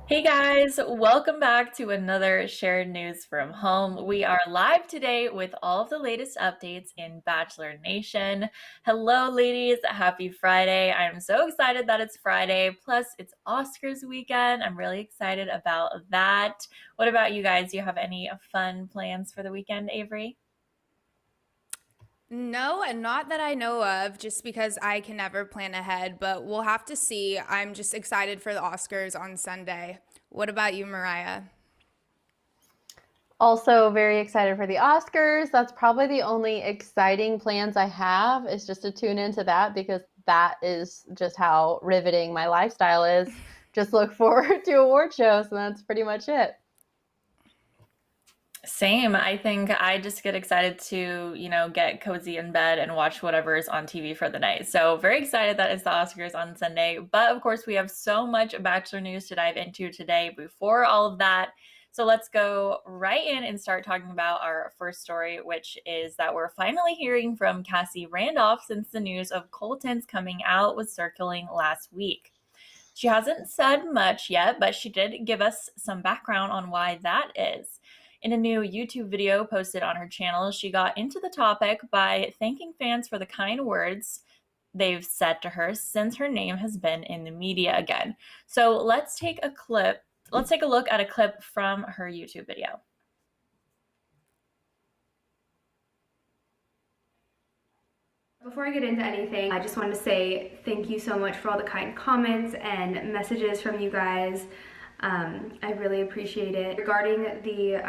Hey guys, welcome back to another shared news from home. We are live today with all of the latest updates in Bachelor Nation. Hello, ladies. Happy Friday. I'm so excited that it's Friday. Plus, it's Oscars weekend. I'm really excited about that. What about you guys? Do you have any fun plans for the weekend, Avery? No, and not that I know of, just because I can never plan ahead, but we'll have to see. I'm just excited for the Oscars on Sunday. What about you, Mariah? Also, very excited for the Oscars. That's probably the only exciting plans I have is just to tune into that because that is just how riveting my lifestyle is. Just look forward to award shows, and that's pretty much it. Same. I think I just get excited to, get cozy in bed and watch whatever is on TV for the night. So, very excited that it's the Oscars on Sunday. But of course, we have so much Bachelor news to dive into today before all of that. So, let's go right in and start talking about our first story, which is that we're finally hearing from Cassie Randolph since the news of Colton's coming out was circling last week. She hasn't said much yet, but she did give us some background on why that is. In a new YouTube video posted on her channel, she got into the topic by thanking fans for the kind words they've said to her since her name has been in the media again. So let's take a clip. Let's take a look at a clip from her YouTube video. Before I get into anything, I just wanted to say thank you so much for all the kind comments and messages from you guys. I really appreciate it. Regarding the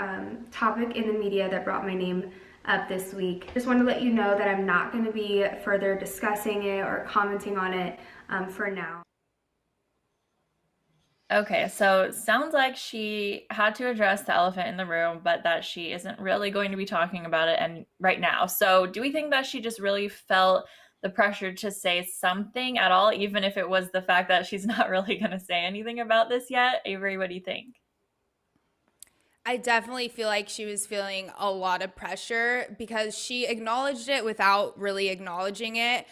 topic in the media that brought my name up this week, just wanted to let you know that I'm not going to be further discussing it or commenting on it for now. Okay, so sounds like she had to address the elephant in the room, but that she isn't really going to be talking about it and right now. So, do we think that she just really felt the pressure to say something at all, even if it was the fact that she's not really going to say anything about this yet? Avery, what do you think? I definitely feel like she was feeling a lot of pressure because she acknowledged it without really acknowledging it.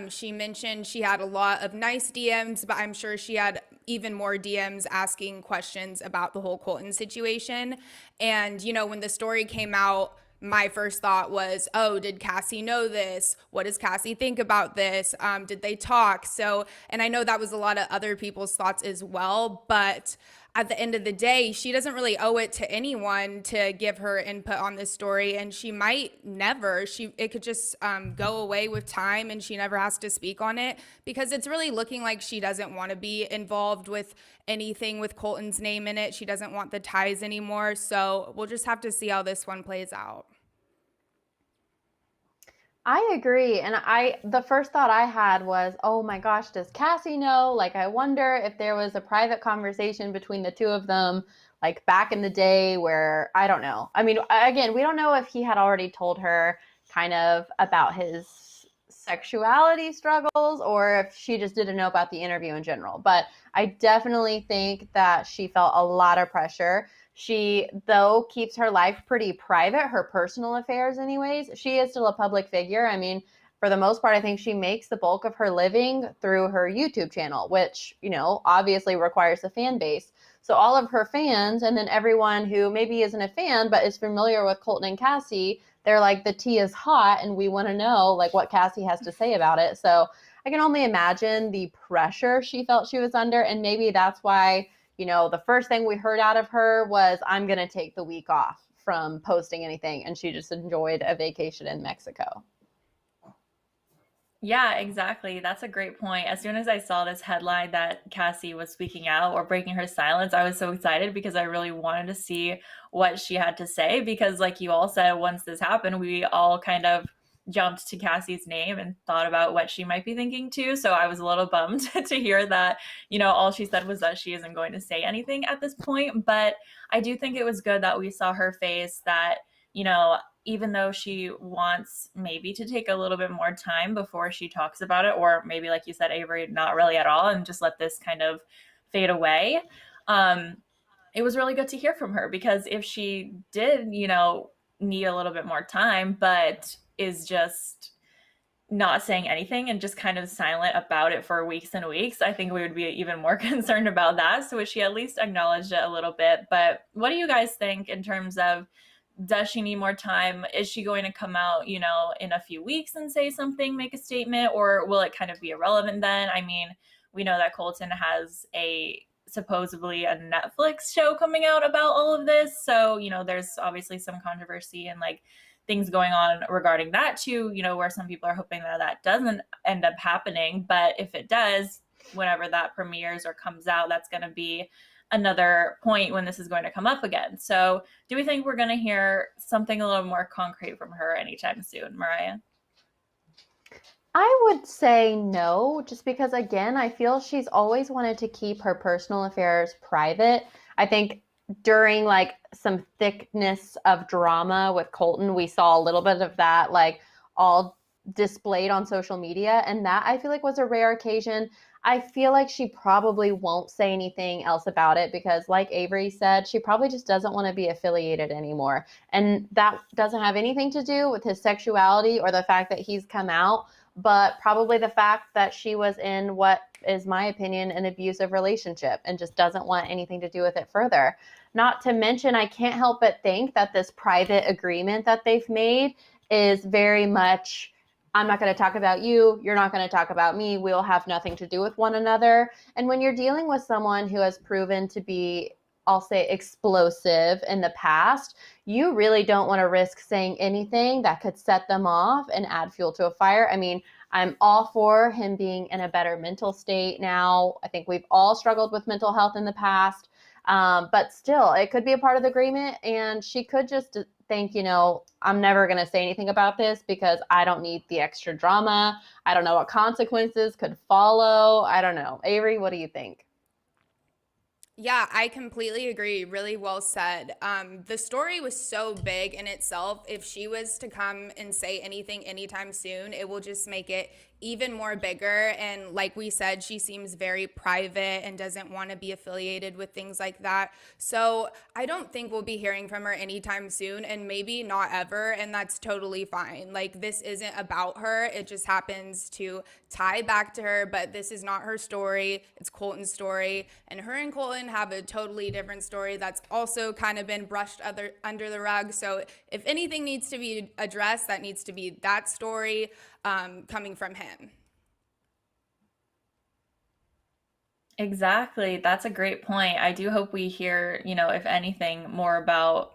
She mentioned she had a lot of nice DMs, but I'm sure she had even more DMs asking questions about the whole Colton situation. And, when the story came out, my first thought was, oh, did Cassie know this? What does Cassie think about this? Did they talk? So, and I know that was a lot of other people's thoughts as well, but at the end of the day, she doesn't really owe it to anyone to give her input on this story, and she might never. It could just go away with time, and she never has to speak on it because it's really looking like she doesn't want to be involved with anything with Colton's name in it. She doesn't want the ties anymore. So we'll just have to see how this one plays out. I agree. And the first thought I had was, oh my gosh, does Cassie know? Like, I wonder if there was a private conversation between the two of them, like back in the day where I don't know. I mean, again, we don't know if he had already told her kind of about his sexuality struggles or if she just didn't know about the interview in general. But I definitely think that she felt a lot of pressure. She, though, keeps her life pretty private, her personal affairs, anyways. She is still a public figure. I mean, for the most part, I think she makes the bulk of her living through her YouTube channel, which, obviously requires a fan base. So all of her fans, and then everyone who maybe isn't a fan but is familiar with Colton and Cassie, they're like, the tea is hot and we want to know like what Cassie has to say about it. So I can only imagine the pressure she felt she was under, and maybe that's why the first thing we heard out of her was, I'm going to take the week off from posting anything. And she just enjoyed a vacation in Mexico. Yeah, exactly. That's a great point. As soon as I saw this headline that Cassie was speaking out or breaking her silence, I was so excited because I really wanted to see what she had to say. Because, like you all said, once this happened, we all kind of jumped to Cassie's name and thought about what she might be thinking too. So I was a little bummed to hear that, all she said was that she isn't going to say anything at this point. But I do think it was good that we saw her face that, even though she wants maybe to take a little bit more time before she talks about it, or maybe, like you said, Avery, not really at all, and just let this kind of fade away. Um, it was really good to hear from her because if she did, need a little bit more time, but is just not saying anything and just kind of silent about it for weeks and weeks, I think we would be even more concerned about that. So she at least acknowledged it a little bit. But what do you guys think in terms of, does she need more time? Is she going to come out, you know, in a few weeks and say something, make a statement, or will it kind of be irrelevant then? I mean, we know that Colton has supposedly a Netflix show coming out about all of this. So, you know, there's obviously some controversy and like things going on regarding that too, you know, where some people are hoping that that doesn't end up happening. But if it does, whenever that premieres or comes out, that's going to be another point when this is going to come up again. So do we think we're going to hear something a little more concrete from her anytime soon, Mariah? I would say no, just because, again, I feel she's always wanted to keep her personal affairs private. I think during like some thickness of drama with Colton, we saw a little bit of that, like all displayed on social media. And that I feel like was a rare occasion. I feel like she probably won't say anything else about it because, like Avery said, she probably just doesn't want to be affiliated anymore. And that doesn't have anything to do with his sexuality or the fact that he's come out, but probably the fact that she was in what is my opinion an abusive relationship and just doesn't want anything to do with it further. Not to mention, I can't help but think that this private agreement that they've made is very much, I'm not going to talk about you, you're not going to talk about me, we'll have nothing to do with one another. And when you're dealing with someone who has proven to be, I'll say, explosive in the past, you really don't want to risk saying anything that could set them off and add fuel to a fire. I mean, I'm all for him being in a better mental state now. I think we've all struggled with mental health in the past. But still, it could be a part of the agreement, and she could just think, you know, I'm never going to say anything about this because I don't need the extra drama. I don't know what consequences could follow. I don't know. Avery, what do you think? Yeah, I completely agree. Really well said. The story was so big in itself. If she was to come and say anything anytime soon, it will just make it even more bigger. And like we said, she seems very private and doesn't want to be affiliated with things like that. So I don't think we'll be hearing from her anytime soon, and maybe not ever. And that's totally fine. Like, this isn't about her. It just happens to tie back to her, but this is not her story. It's Colton's story. And her and Colton have a totally different story that's also kind of been brushed under the rug. So if anything needs to be addressed, that needs to be that story coming from him. Exactly. That's a great point. I do hope we hear, you know, if anything, more about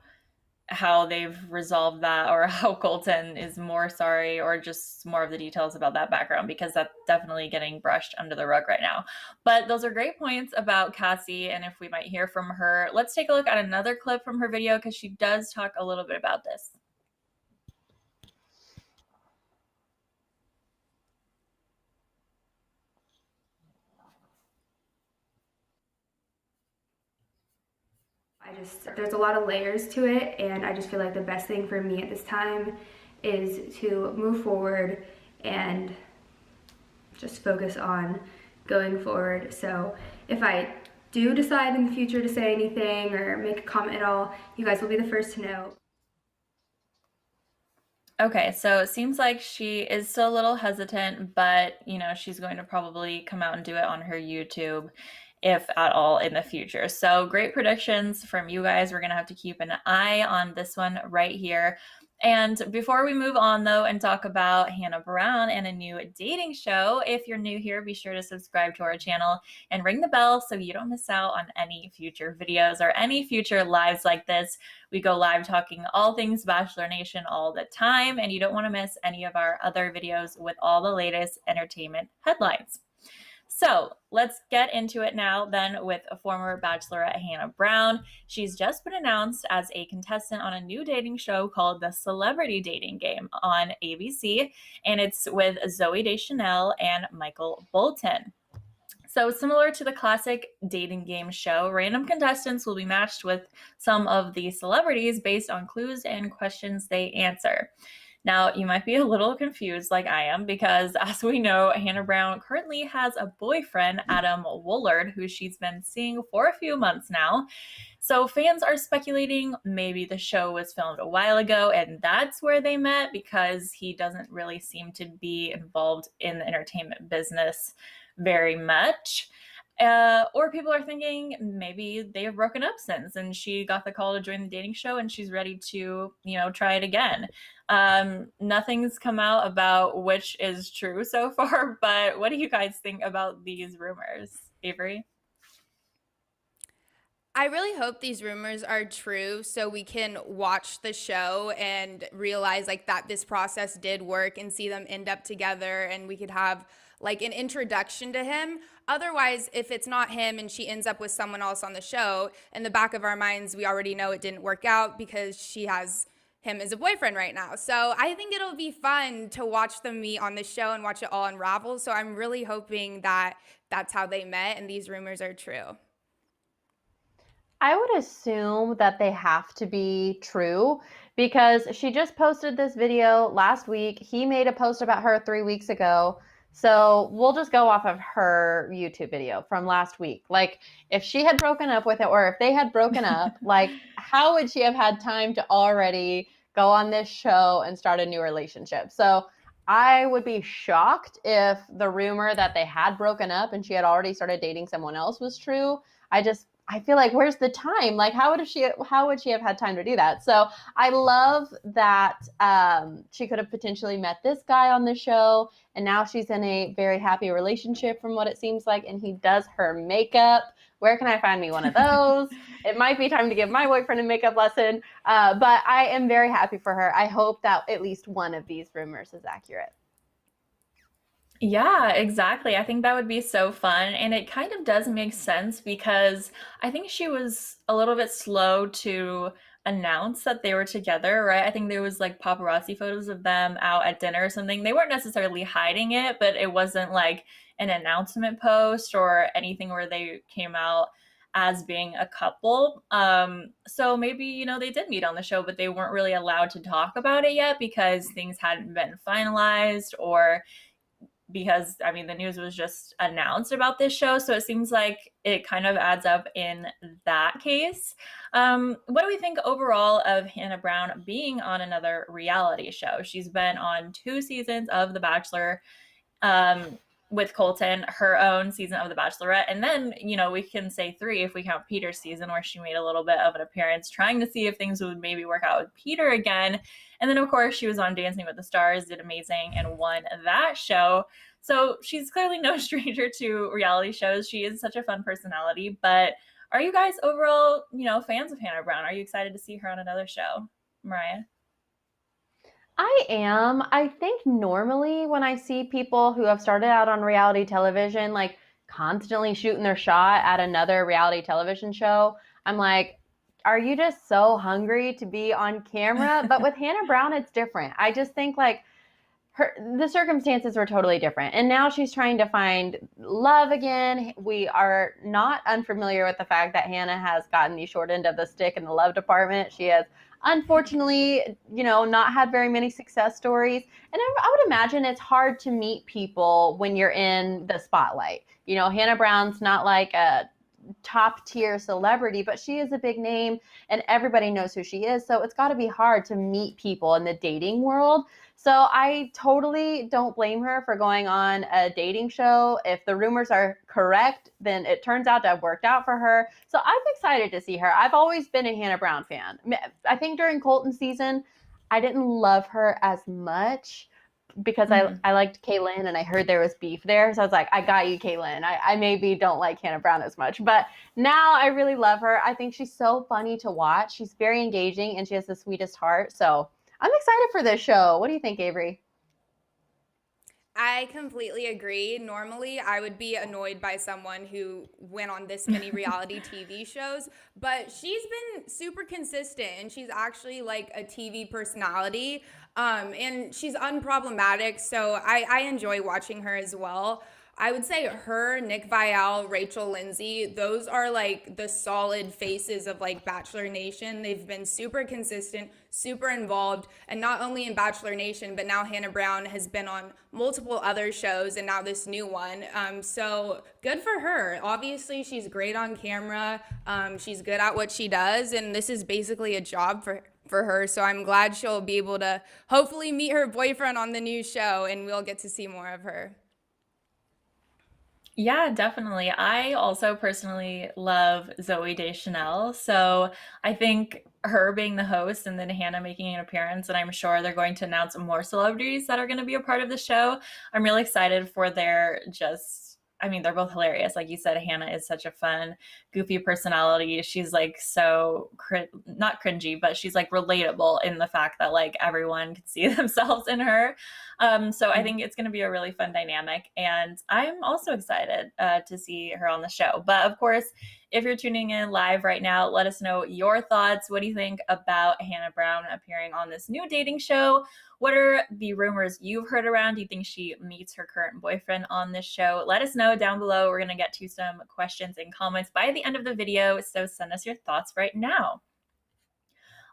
how they've resolved that or how Colton is more sorry or just more of the details about that background, because that's definitely getting brushed under the rug right now. But those are great points about Cassie and if we might hear from her. Let's take a look at another clip from her video because she does talk a little bit about this. There's a lot of layers to it, and I just feel like the best thing for me at this time is to move forward and just focus on going forward. So if I do decide in the future to say anything or make a comment at all, you guys will be the first to know. Okay, so it seems like she is still a little hesitant, but you know, she's going to probably come out and do it on her YouTube, if at all, in the future. So great predictions from you guys. We're gonna have to keep an eye on this one right here. And before we move on though and talk about Hannah Brown and a new dating show, if you're new here, be sure to subscribe to our channel and ring the bell so you don't miss out on any future videos or any future lives like this. We go live talking all things Bachelor Nation all the time, and you don't want to miss any of our other videos with all the latest entertainment headlines. So let's get into it now then with a former Bachelorette, Hannah Brown. She's just been announced as a contestant on a new dating show called The Celebrity Dating Game on ABC, and it's with Zooey Deschanel and Michael Bolton. So similar to the classic dating game show, random contestants will be matched with some of the celebrities based on clues and questions they answer. Now, you might be a little confused like I am because, as we know, Hannah Brown currently has a boyfriend, Adam Woolard, who she's been seeing for a few months now. So fans are speculating maybe the show was filmed a while ago and that's where they met because he doesn't really seem to be involved in the entertainment business very much. Or people are thinking maybe they have broken up since and she got the call to join the dating show and she's ready to, try it again. Nothing's come out about which is true so far, but what do you guys think about these rumors, Avery? I really hope these rumors are true so we can watch the show and realize like that this process did work and see them end up together and we could have like an introduction to him. Otherwise, if it's not him and she ends up with someone else on the show, in the back of our minds, we already know it didn't work out because she has him as a boyfriend right now. So I think it'll be fun to watch them meet on the show and watch it all unravel. So I'm really hoping that that's how they met and these rumors are true. I would assume that they have to be true because she just posted this video last week. He made a post about her 3 weeks ago. So we'll just go off of her YouTube video from last week. Like, if she had broken up with it or if they had broken up, like, how would she have had time to already go on this show and start a new relationship? So I would be shocked if the rumor that they had broken up and she had already started dating someone else was true. I feel like where's the time? Like how would she have had time to do that? So I love that she could have potentially met this guy on the show and now she's in a very happy relationship from what it seems like, and he does her makeup. Where can I find me one of those? It might be time to give my boyfriend a makeup lesson, but I am very happy for her. I hope that at least one of these rumors is accurate. Yeah, exactly. I think that would be so fun. And it kind of does make sense because I think she was a little bit slow to announce that they were together, right? I think there was like paparazzi photos of them out at dinner or something. They weren't necessarily hiding it, but it wasn't like an announcement post or anything where they came out as being a couple. So maybe, they did meet on the show, but they weren't really allowed to talk about it yet because things hadn't been finalized or because I mean the news was just announced about this show, so it seems like it kind of adds up in that case. What do we think overall of Hannah Brown being on another reality show? She's been on 2 seasons of The Bachelor, with Colton, her own season of The Bachelorette, and then we can say 3 if we count Peter's season where she made a little bit of an appearance trying to see if things would maybe work out with Peter again. And then of course she was on Dancing with the Stars, did amazing and won that show. So she's clearly no stranger to reality shows. She is such a fun personality. But are you guys overall, fans of Hannah Brown? Are you excited to see her on another show, Mariah? I am. I think normally when I see people who have started out on reality television, like constantly shooting their shot at another reality television show, I'm like, are you just so hungry to be on camera? But with Hannah Brown, it's different. I just think like the circumstances were totally different. And now she's trying to find love again. We are not unfamiliar with the fact that Hannah has gotten the short end of the stick in the love department. She has unfortunately, not had very many success stories. And I would imagine it's hard to meet people when you're in the spotlight. Hannah Brown's not like a top tier celebrity, but she is a big name and everybody knows who she is. So it's got to be hard to meet people in the dating world. So I totally don't blame her for going on a dating show. If the rumors are correct, then it turns out to have worked out for her. So I'm excited to see her. I've always been a Hannah Brown fan. I think during Colton's season, I didn't love her as much because I liked Kaylin and I heard there was beef there. So I was like, I got you, Kaylin. I maybe don't like Hannah Brown as much, but now I really love her. I think she's so funny to watch. She's very engaging and she has the sweetest heart. So I'm excited for this show. What do you think, Avery? I completely agree. Normally, I would be annoyed by someone who went on this many reality TV shows, but she's been super consistent and she's actually like a TV personality, and she's unproblematic. So I enjoy watching her as well. I would say her, Nick Viall, Rachel Lindsay, those are like the solid faces of like Bachelor Nation. They've been super consistent, super involved, and not only in Bachelor Nation, but now Hannah Brown has been on multiple other shows and now this new one. So good for her. Obviously, she's great on camera. She's good at what she does, and this is basically a job for her. So I'm glad she'll be able to hopefully meet her boyfriend on the new show, and we'll get to see more of her. Yeah, definitely. I also personally love Zoe Deschanel. So I think her being the host and then Hannah making an appearance, and I'm sure they're going to announce more celebrities that are going to be a part of the show. I'm really excited for their I mean, they're both hilarious. Like you said, Hannah is such a fun, goofy personality. She's like so, not cringy, but she's like relatable in the fact that like everyone could see themselves in her. So I think it's going to be a really fun dynamic. And I'm also excited to see her on the show. But of course, if you're tuning in live right now, let us know your thoughts. What do you think about Hannah Brown appearing on this new dating show? What are the rumors you've heard around? Do you think she meets her current boyfriend on this show? Let us know down below. We're going to get to some questions and comments by the end of the video. So send us your thoughts right now.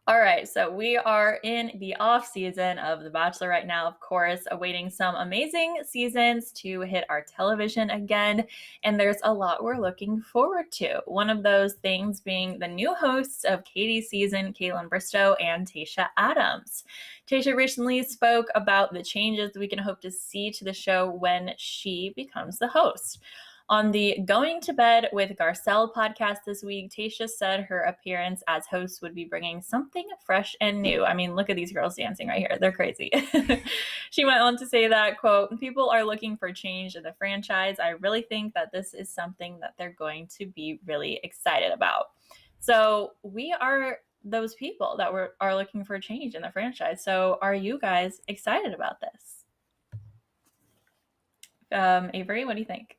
All right, so we are in the off season of The Bachelor right now, of course, awaiting some amazing seasons to hit our television again. And there's a lot we're looking forward to. One of those things being the new hosts of Katie's season, Kaitlyn Bristowe and Tayshia Adams. Tayshia recently spoke about the changes we can hope to see to the show when she becomes the host. On the Going to Bed with Garcelle podcast this week, Tayshia said her appearance as host would be bringing something fresh and new. I mean, look at these girls dancing right here. They're crazy. She went on to say that, quote, "People are looking for change in the franchise. I really think that this is something that they're going to be really excited about." So we are those people that are looking for change in the franchise. So are you guys excited about this? Avery, what do you think?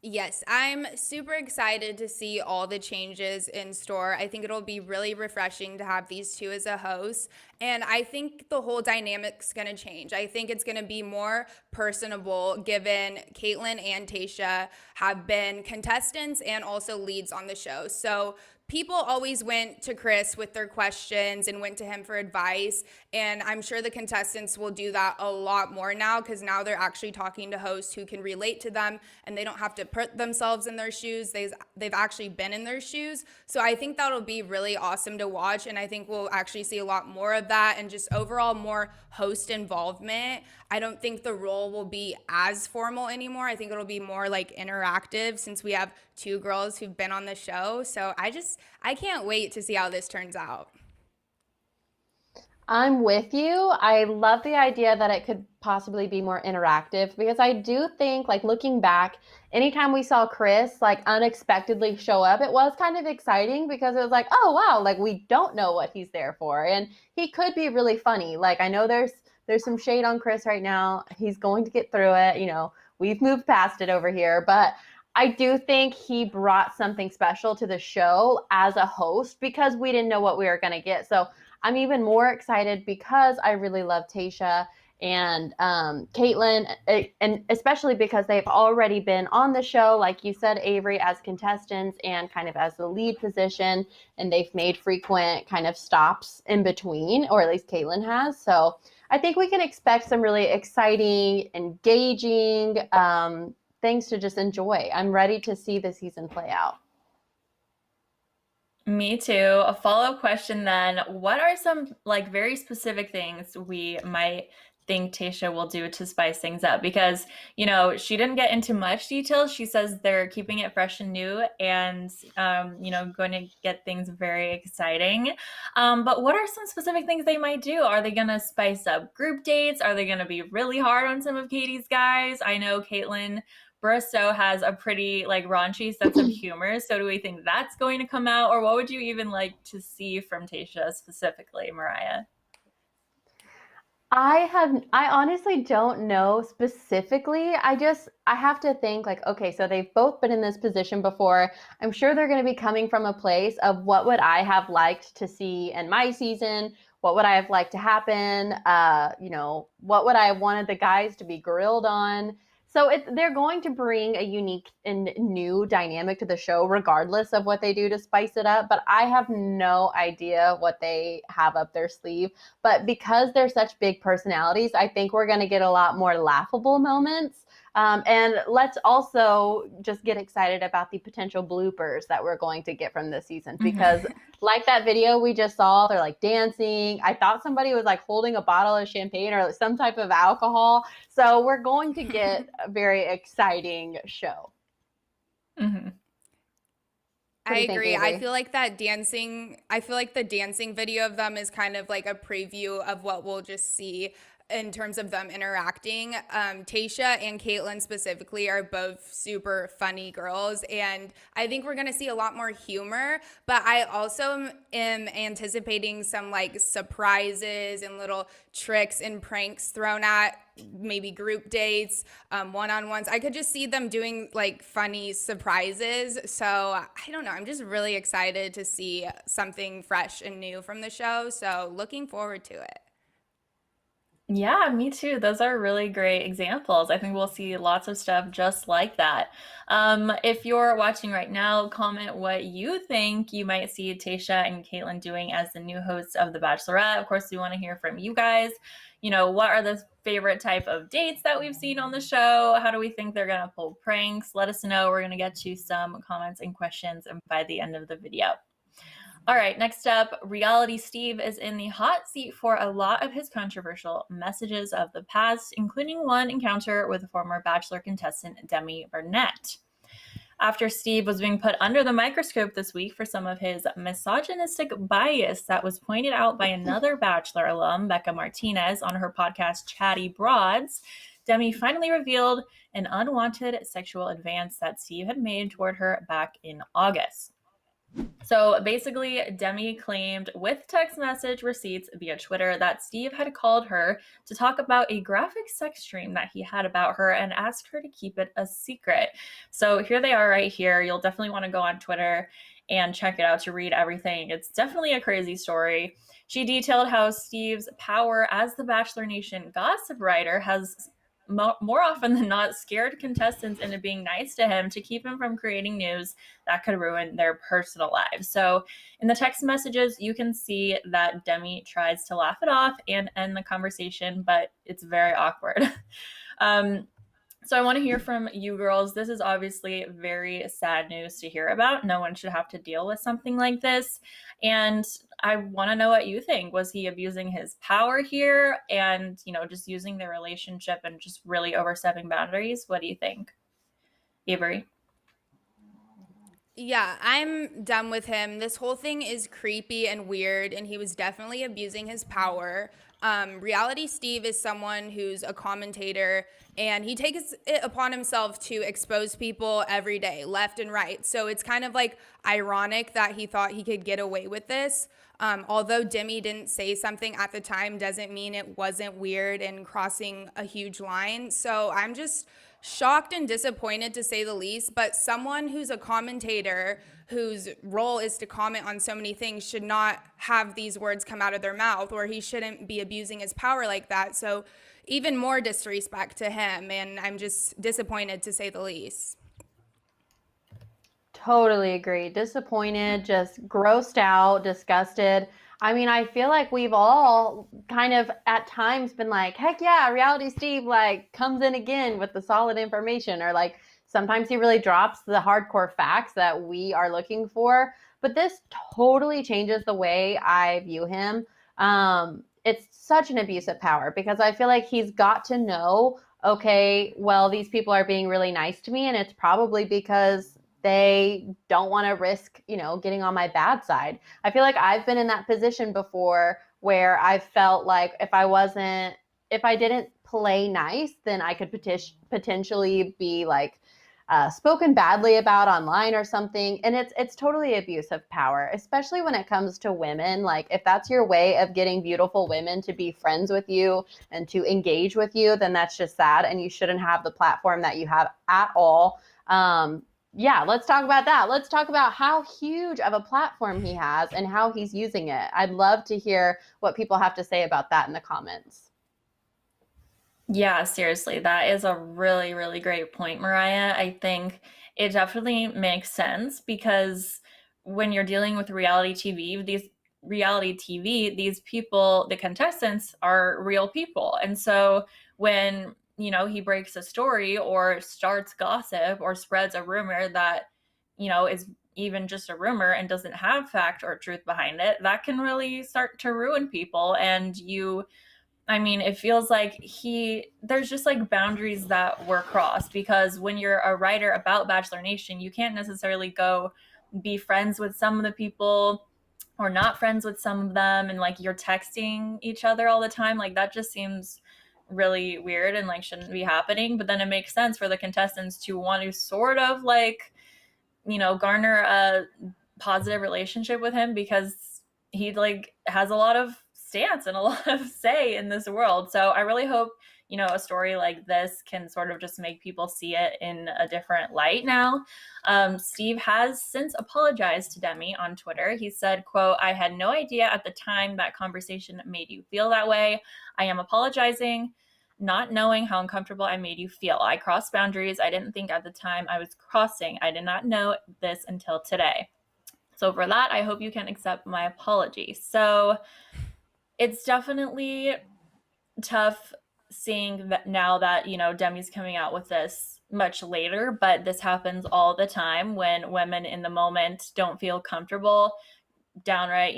Yes, I'm super excited to see all the changes in store. I think it'll be really refreshing to have these two as a host. And I think the whole dynamic's going to change. I think it's going to be more personable given Kaitlyn and Tayshia have been contestants and also leads on the show. So people always went to Chris with their questions and went to him for advice. And I'm sure the contestants will do that a lot more now because now they're actually talking to hosts who can relate to them and they don't have to put themselves in their shoes. They've actually been in their shoes. So I think that'll be really awesome to watch. And I think we'll actually see a lot more of that and just overall more host involvement. I don't think the role will be as formal anymore. I think it'll be more like interactive since we have two girls who've been on the show. So I can't wait to see how this turns out. I'm with you. I love the idea that it could possibly be more interactive because I do think, like, looking back, anytime we saw Chris like unexpectedly show up, it was kind of exciting because it was like, oh wow, like we don't know what he's there for, and he could be really funny. Like, I know there's some shade on Chris right now. He's going to get through it. You know, we've moved past it over here, but I do think he brought something special to the show as a host because we didn't know what we were going to get. So I'm even more excited because I really love Tayshia and Kaitlyn, and especially because they've already been on the show, like you said, Avery, as contestants and kind of as the lead position, and they've made frequent kind of stops in between, or at least Kaitlyn has. So I think we can expect some really exciting, engaging things to just enjoy. I'm ready to see the season play out. Me too. A follow-up question then. What are some like very specific things we might think Tayshia will do to spice things up? Because, you know, she didn't get into much detail. She says they're keeping it fresh and new and, you know, going to get things very exciting. But what are some specific things they might do? Are they going to spice up group dates? Are they going to be really hard on some of Katie's guys? I know Kaitlyn Bristowe has a pretty like raunchy sense of humor. So do we think that's going to come out? Or what would you even like to see from Tayshia specifically, Mariah? I honestly don't know specifically. I have to think like, okay, so they've both been in this position before. I'm sure they're going to be coming from a place of what would I have liked to see in my season? What would I have liked to happen? You know, what would I have wanted the guys to be grilled on? So they're going to bring a unique and new dynamic to the show, regardless of what they do to spice it up. But I have no idea what they have up their sleeve. But because they're such big personalities, I think we're going to get a lot more laughable moments. And let's also just get excited about the potential bloopers that we're going to get from this season, because like that video we just saw, they're like dancing. I thought somebody was like holding a bottle of champagne or some type of alcohol. So we're going to get a very exciting show. Mm-hmm. I agree. Avery? I feel like the dancing video of them is kind of like a preview of what we'll just see in terms of them interacting. Tayshia and Caitlin specifically are both super funny girls, and I think we're going to see a lot more humor, but I also am anticipating some like surprises and little tricks and pranks thrown at maybe group dates, one-on-ones. I could just see them doing like funny surprises. So I don't know. I'm just really excited to see something fresh and new from the show. So looking forward to it. Yeah, me too. Those are really great examples. I think we'll see lots of stuff just like that. If you're watching right now, comment what you think you might see Tayshia and Caitlin doing as the new hosts of The Bachelorette. Of course, we want to hear from you guys. You know, what are the favorite type of dates that we've seen on the show? How do we think they're going to pull pranks? Let us know. We're going to get to some comments and questions by the end of the video. All right, next up, Reality Steve is in the hot seat for a lot of his controversial messages of the past, including one encounter with former Bachelor contestant Demi Burnett. After Steve was being put under the microscope this week for some of his misogynistic bias that was pointed out by another Bachelor alum, Becca Martinez, on her podcast Chatty Broads, Demi finally revealed an unwanted sexual advance that Steve had made toward her back in August. So basically, Demi claimed with text message receipts via Twitter that Steve had called her to talk about a graphic sex dream that he had about her and asked her to keep it a secret. So here they are right here. You'll definitely want to go on Twitter and check it out to read everything. It's definitely a crazy story. She detailed how Steve's power as the Bachelor Nation gossip writer has more often than not scared contestants into being nice to him to keep him from creating news that could ruin their personal lives. So in the text messages, you can see that Demi tries to laugh it off and end the conversation, but it's very awkward. So I want to hear from you girls. This is obviously very sad news to hear about. No one should have to deal with something like this. And I want to know what you think. Was he abusing his power here and, you know, just using their relationship and just really overstepping boundaries? What do you think? Avery? Yeah, I'm done with him. This whole thing is creepy and weird, and he was definitely abusing his power. Reality Steve is someone who's a commentator, and he takes it upon himself to expose people every day, left and right. So it's kind of like ironic that he thought he could get away with this. Although Demi didn't say something at the time doesn't mean it wasn't weird and crossing a huge line. So I'm just shocked and disappointed to say the least, but someone who's a commentator whose role is to comment on so many things should not have these words come out of their mouth, or he shouldn't be abusing his power like that. So even more disrespect to him, and I'm just disappointed to say the least. Totally agree. Disappointed, just grossed out, disgusted. I mean, I feel like we've all kind of at times been like, heck yeah, Reality Steve like comes in again with the solid information, or like sometimes he really drops the hardcore facts that we are looking for. But this totally changes the way I view him. It's such an abuse of power because I feel like he's got to know, okay, well, these people are being really nice to me, and it's probably because they don't want to risk, you know, getting on my bad side. I feel like I've been in that position before where I felt like if I didn't play nice, then I could potentially be like spoken badly about online or something. And it's totally abuse of power, especially when it comes to women. Like if that's your way of getting beautiful women to be friends with you and to engage with you, then that's just sad. And you shouldn't have the platform that you have at all. Yeah, let's talk about that. Let's talk about how huge of a platform he has and how he's using it. I'd love to hear what people have to say about that in the comments. Yeah, seriously, that is a really, really great point, Mariah. I think it definitely makes sense because when you're dealing with reality TV, these people, the contestants are real people. And so when, he breaks a story or starts gossip or spreads a rumor that, is even just a rumor and doesn't have fact or truth behind it, that can really start to ruin people. And it feels like there's just like boundaries that were crossed because when you're a writer about Bachelor Nation, you can't necessarily go be friends with some of the people or not friends with some of them. And like you're texting each other all the time. Like that just seems really weird and like shouldn't be happening. But then it makes sense for the contestants to want to sort of like, garner a positive relationship with him because he like has a lot of stance and a lot of say in this world. So I really hope, a story like this can sort of just make people see it in a different light now. Steve has since apologized to Demi on Twitter. He said, quote, "I had no idea at the time that conversation made you feel that way. I am apologizing, not knowing how uncomfortable I made you feel. I crossed boundaries I didn't think at the time I was crossing. I did not know this until today. So for that, I hope you can accept my apology." So it's definitely tough seeing that now that, Demi's coming out with this much later, but this happens all the time when women in the moment don't feel comfortable downright,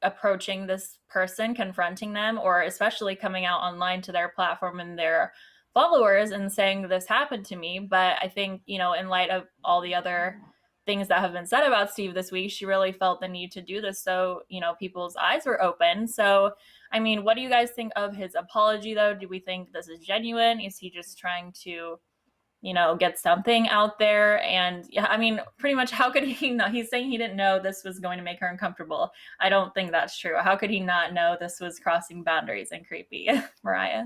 approaching this person, confronting them, or especially coming out online to their platform and their followers and saying this happened to me. But I think, in light of all the other things that have been said about Steve this week, she really felt the need to do this. So, people's eyes were open. So, what do you guys think of his apology, though? Do we think this is genuine? Is he just trying to, get something out there? And yeah, pretty much how could he not? He's saying he didn't know this was going to make her uncomfortable. I don't think that's true. How could he not know this was crossing boundaries and creepy? Mariah?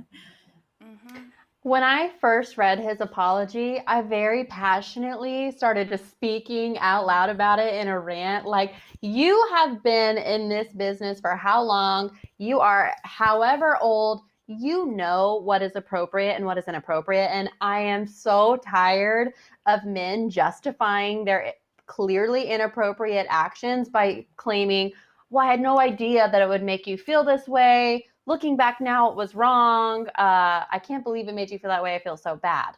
Mm-hmm. When I first read his apology, I very passionately started just speaking out loud about it in a rant. Like, you have been in this business for how long? You are however old. You know what is appropriate and what is inappropriate. And I am so tired of men justifying their clearly inappropriate actions by claiming, well, I had no idea that it would make you feel this way. Looking back now, it was wrong. I can't believe it made you feel that way. I feel so bad.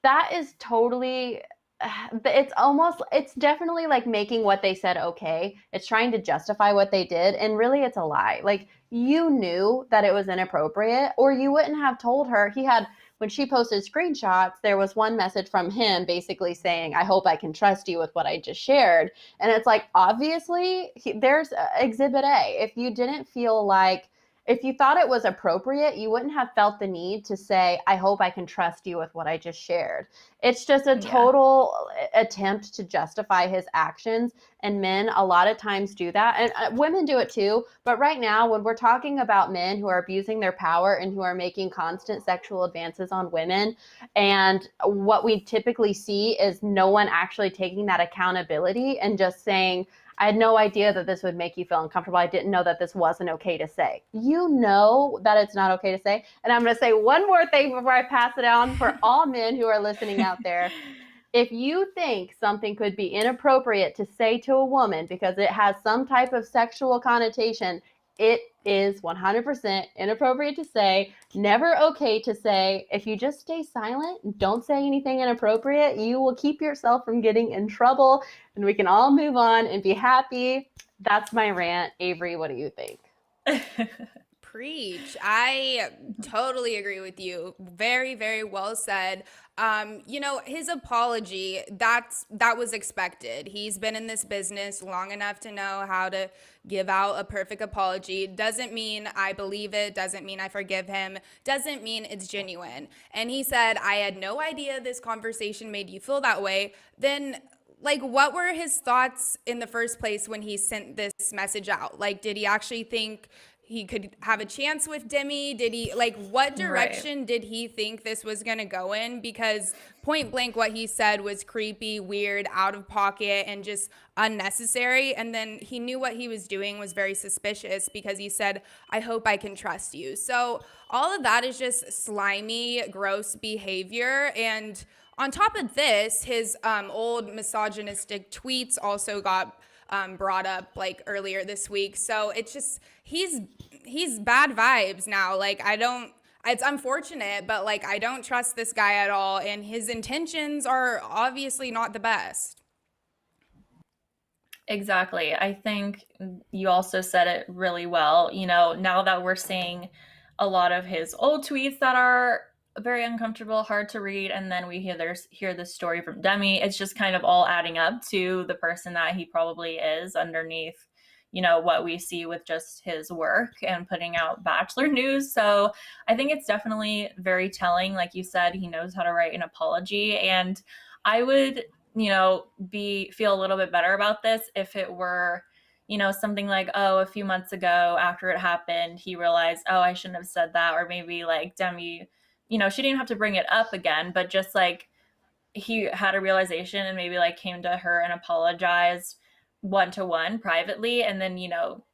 That is totally, it's definitely like making what they said okay. It's trying to justify what they did. And really, it's a lie. Like, you knew that it was inappropriate, or you wouldn't have told her. When she posted screenshots, there was one message from him basically saying, "I hope I can trust you with what I just shared." And it's like, obviously, there's Exhibit A. If you thought it was appropriate, you wouldn't have felt the need to say, "I hope I can trust you with what I just shared." It's just a total attempt to justify his actions. And men a lot of times do that. And women do it too. But right now, when we're talking about men who are abusing their power and who are making constant sexual advances on women, and what we typically see is no one actually taking that accountability and just saying, "I had no idea that this would make you feel uncomfortable. I didn't know that this wasn't okay to say." You know that it's not okay to say. And I'm going to say one more thing before I pass it on for all men who are listening out there. If you think something could be inappropriate to say to a woman because it has some type of sexual connotation, it is 100% inappropriate to say, never okay to say. If you just stay silent and don't say anything inappropriate, you will keep yourself from getting in trouble, and we can all move on and be happy. That's my rant. Avery, what do you think? Preach. I totally agree with you. Very, very well said. His apology, that was expected. He's been in this business long enough to know how to give out a perfect apology. Doesn't mean I believe it, doesn't mean I forgive him, doesn't mean it's genuine. And he said, "I had no idea this conversation made you feel that way." Then like, what were his thoughts in the first place when he sent this message out? Like, did he actually think he could have a chance with Demi? Did he, like, what Right. direction did he think this was going to go in? Because point blank, what he said was creepy, weird, out of pocket, and just unnecessary. And then he knew what he was doing was very suspicious because he said, I hope I can trust you. So all of that is just slimy, gross behavior. And on top of this, his old misogynistic tweets also got brought up like earlier this week. So it's just he's bad vibes now. Like it's unfortunate, but like I don't trust this guy at all, and his intentions are obviously not the best. Exactly. I think you also said it really well. Now that we're seeing a lot of his old tweets that are very uncomfortable, hard to read, and then we hear this story from Demi, it's just kind of all adding up to the person that he probably is underneath, what we see with just his work and putting out Bachelor news. So I think it's definitely very telling. Like you said, he knows how to write an apology, and I would feel a little bit better about this if it were, something like, oh, a few months ago after it happened, he realized, oh, I shouldn't have said that. Or maybe like Demi, she didn't have to bring it up again, but just like he had a realization and maybe like came to her and apologized one-to-one privately, and then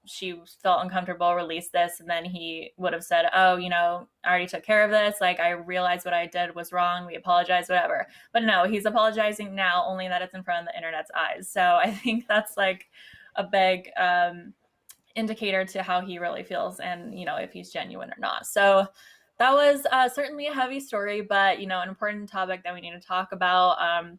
she felt uncomfortable, released this, and then he would have said, oh, I already took care of this, like I realized what I did was wrong, we apologize, whatever. But no, he's apologizing now, only that it's in front of the internet's eyes. So I think that's like a big indicator to how he really feels, and if he's genuine or not. So that was certainly a heavy story, but an important topic that we need to talk about.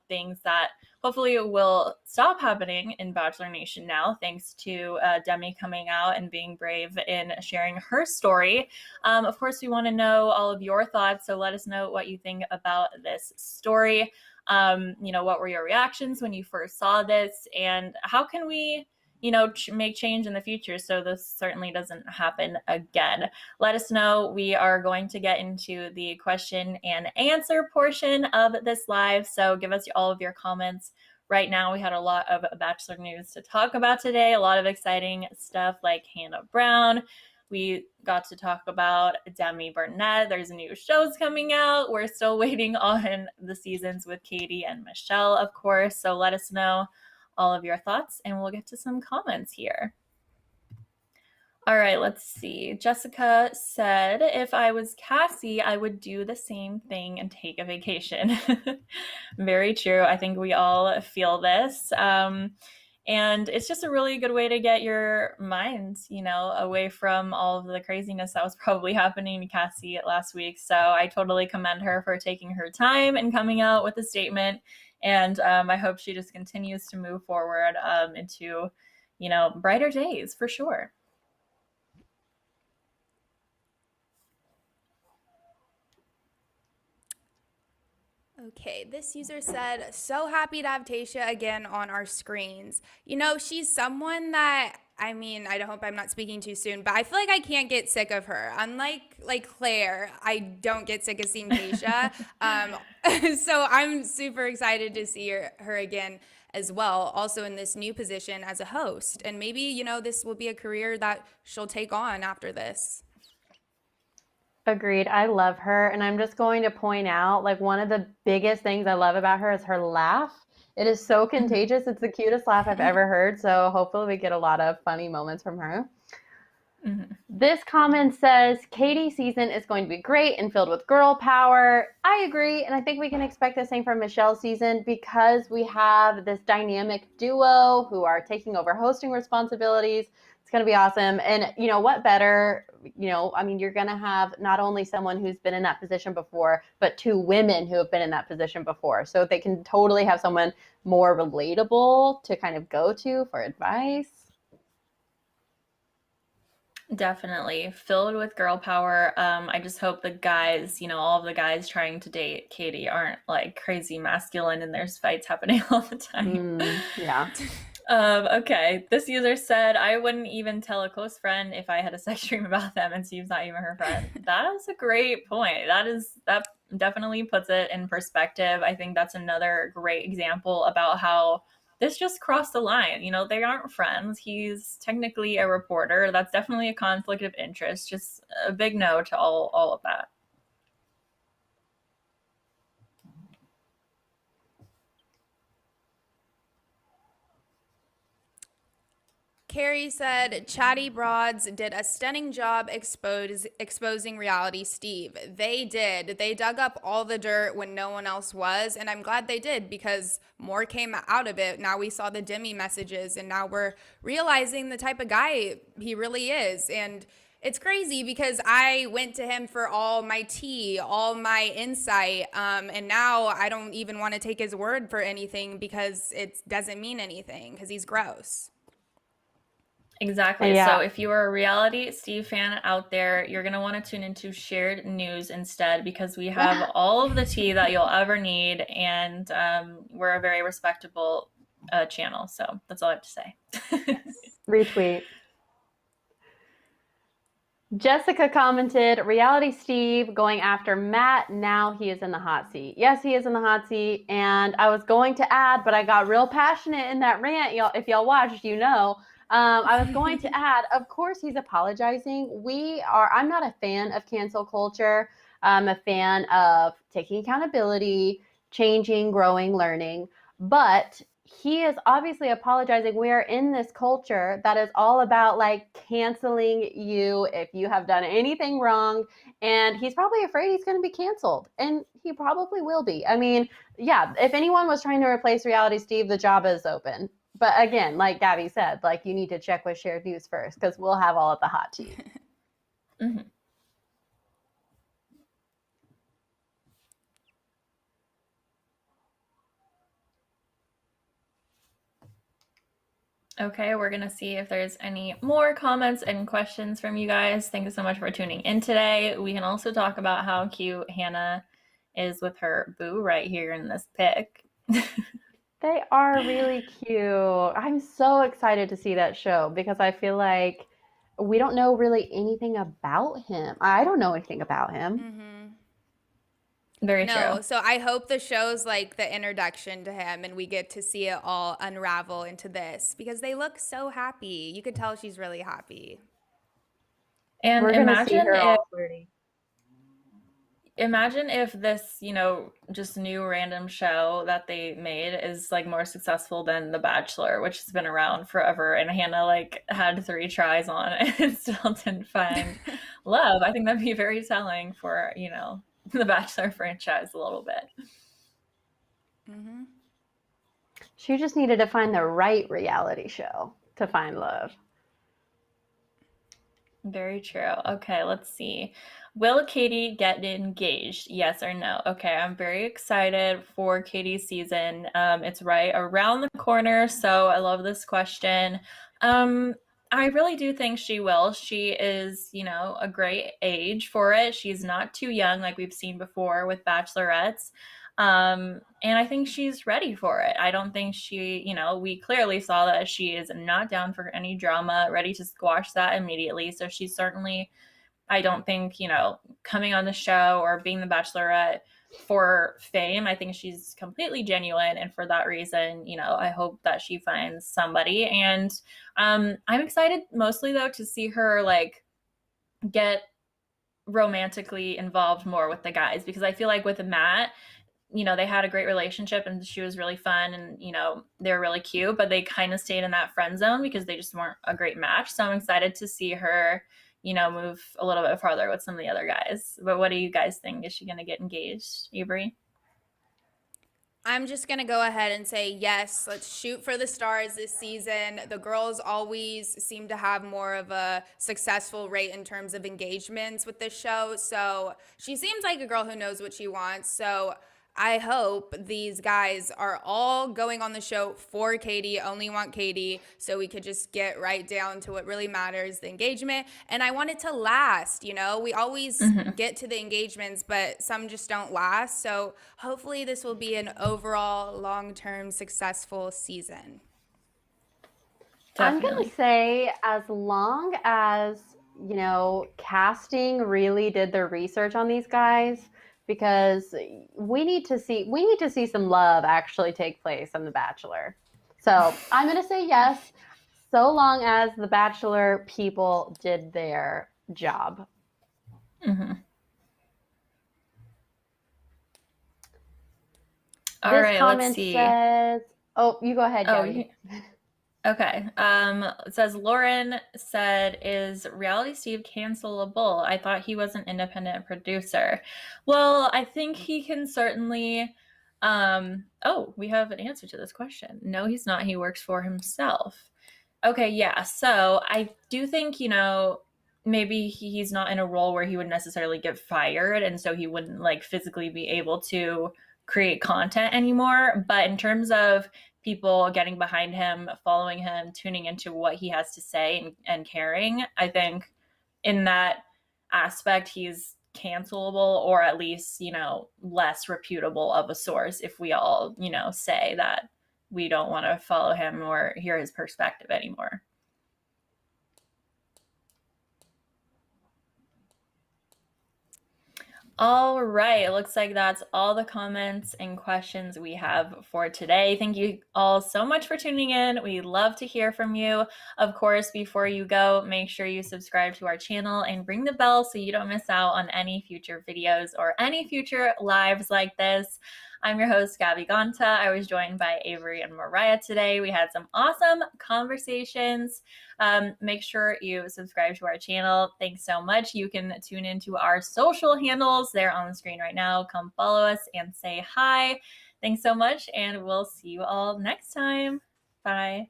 Things that hopefully will stop happening in Bachelor Nation now, thanks to Demi coming out and being brave in sharing her story. Of course, we want to know all of your thoughts, so let us know what you think about this story. What were your reactions when you first saw this, and how can we make change in the future so this certainly doesn't happen again? Let us know. We are going to get into the question and answer portion of this live, so give us all of your comments. Right now, we had a lot of Bachelor news to talk about today, a lot of exciting stuff like Hannah Brown. We got to talk about Demi Burnett. There's new shows coming out. We're still waiting on the seasons with Katie and Michelle, of course, so let us know all of your thoughts, and we'll get to some comments here. All right, let's see. Jessica said, if I was Cassie, I would do the same thing and take a vacation. Very true. I think we all feel this. And it's just a really good way to get your mind, away from all of the craziness that was probably happening to Cassie last week. So I totally commend her for taking her time and coming out with a statement. And I hope she just continues to move forward into, brighter days for sure. Okay, this user said, so happy to have Tayshia again on our screens. She's someone that, I hope I'm not speaking too soon, but I feel like I can't get sick of her. Unlike Claire, I don't get sick of seeing Tayshia. So I'm super excited to see her again as well, also in this new position as a host. And maybe, this will be a career that she'll take on after this. Agreed. I love her. And I'm just going to point out, like, one of the biggest things I love about her is her laugh. It is so contagious. It's the cutest laugh I've ever heard. So hopefully we get a lot of funny moments from her. Mm-hmm. This comment says, Katie's season is going to be great and filled with girl power. I agree. And I think we can expect the same from Michelle's season because we have this dynamic duo who are taking over hosting responsibilities. It's going to be awesome. And what better, you're going to have not only someone who's been in that position before, but two women who have been in that position before. So they can totally have someone more relatable to kind of go to for advice. Definitely filled with girl power. I just hope the guys, all of the guys trying to date Katie aren't like crazy masculine and there's fights happening all the time. Yeah. Okay. This user said, I wouldn't even tell a close friend if I had a sex dream about them and Steve's not even her friend. That is a great point. That definitely puts it in perspective. I think that's another great example about how this just crossed the line. They aren't friends. He's technically a reporter. That's definitely a conflict of interest. Just a big no to all of that. Carrie said, Chatty Broads did a stunning job exposing reality Steve. They did. They dug up all the dirt when no one else was, and I'm glad they did because more came out of it. Now we saw the Demi messages, and now we're realizing the type of guy he really is. And it's crazy because I went to him for all my tea, all my insight, and now I don't even want to take his word for anything because it doesn't mean anything because he's gross. Exactly. Yeah. So if you are a reality Steve fan out there, you're going to want to tune into Shared News instead because we have all of the tea that you'll ever need. And we're a very respectable channel. So that's all I have to say. Retweet. Jessica commented, reality Steve going after Matt. Now he is in the hot seat. Yes, he is in the hot seat. And I was going to add, but I got real passionate in that rant. Y'all, if y'all watched, I was going to add, of course, he's apologizing. I'm not a fan of cancel culture. I'm a fan of taking accountability, changing, growing, learning. But he is obviously apologizing. We are in this culture that is all about like canceling you if you have done anything wrong. And he's probably afraid he's going to be canceled. And he probably will be. I mean, yeah, if anyone was trying to replace reality Steve, the job is open. But again, like Gabby said, like you need to check with Shared News first because we'll have all of the hot tea. Mm-hmm. Okay, we're going to see if there's any more comments and questions from you guys. Thank you so much for tuning in today. We can also talk about how cute Hannah is with her boo right here in this pic. They are really cute. I'm so excited to see that show because I feel like we don't know really anything about him. I don't know anything about him. Mm-hmm. Very no, true. so I hope the show's like the introduction to him and we get to see it all unravel into this because they look so happy. You could tell she's really happy. And We're gonna see her all flirty. Imagine if this, just new random show that they made is like more successful than The Bachelor, which has been around forever. And Hannah like had 3 tries on it and still didn't find love. I think that'd be very telling for, the Bachelor franchise a little bit. Mm-hmm. She just needed to find the right reality show to find love. Very true. Okay, let's see. Will Katie get engaged? Yes or no? Okay, I'm very excited for Katie's season. It's right around the corner, so I love this question. I really do think she will. She is, a great age for it. She's not too young like we've seen before with bachelorettes. And I think she's ready for it. I don't think we clearly saw that she is not down for any drama, ready to squash that immediately. So she's certainly, I don't think, coming on the show or being the Bachelorette for fame. I think she's completely genuine. And for that reason, I hope that she finds somebody. And I'm excited mostly, though, to see her like get romantically involved more with the guys because I feel like with Matt, they had a great relationship and she was really fun and, they were really cute, but they kind of stayed in that friend zone because they just weren't a great match. So I'm excited to see her, move a little bit farther with some of the other guys. But what do you guys think? Is she going to get engaged, Avery? I'm just going to go ahead and say yes, let's shoot for the stars this season. The girls always seem to have more of a successful rate in terms of engagements with this show. So she seems like a girl who knows what she wants. So I hope these guys are all going on the show for Katie, only want Katie, so we could just get right down to what really matters, the engagement. And I want it to last, we always get to the engagements, but some just don't last. So hopefully this will be an overall long-term successful season. Definitely. I'm going to say as long as, casting really did their research on these guys, because we need to see some love actually take place on The Bachelor. So I'm going to say yes, so long as the Bachelor people did their job. Mm-hmm. All This right, let's comment see. says, oh, you go ahead, Oh, Gabby. okay. It says Lauren said, "Is Reality Steve cancelable? I thought he was an independent producer." Well, I think he can certainly. Oh, we have an answer to this question. No, he's not. He works for himself. Okay, yeah. So I do think, maybe he's not in a role where he would necessarily get fired, and so he wouldn't like physically be able to create content anymore. But in terms of people getting behind him, following him, tuning into what he has to say and caring, I think in that aspect, he's cancelable, or at least, less reputable of a source if we all, say that we don't want to follow him or hear his perspective anymore. All right, it looks like that's all the comments and questions we have for today. Thank you all so much for tuning in. We love to hear from you. Of course, before you go, make sure you subscribe to our channel and ring the bell so you don't miss out on any future videos or any future lives like this. I'm your host, Gabby Gonta. I was joined by Avery and Mariah today. We had some awesome conversations. Make sure you subscribe to our channel. Thanks so much. You can tune into our social handles. They're on the screen right now. Come follow us and say hi. Thanks so much, and we'll see you all next time. Bye.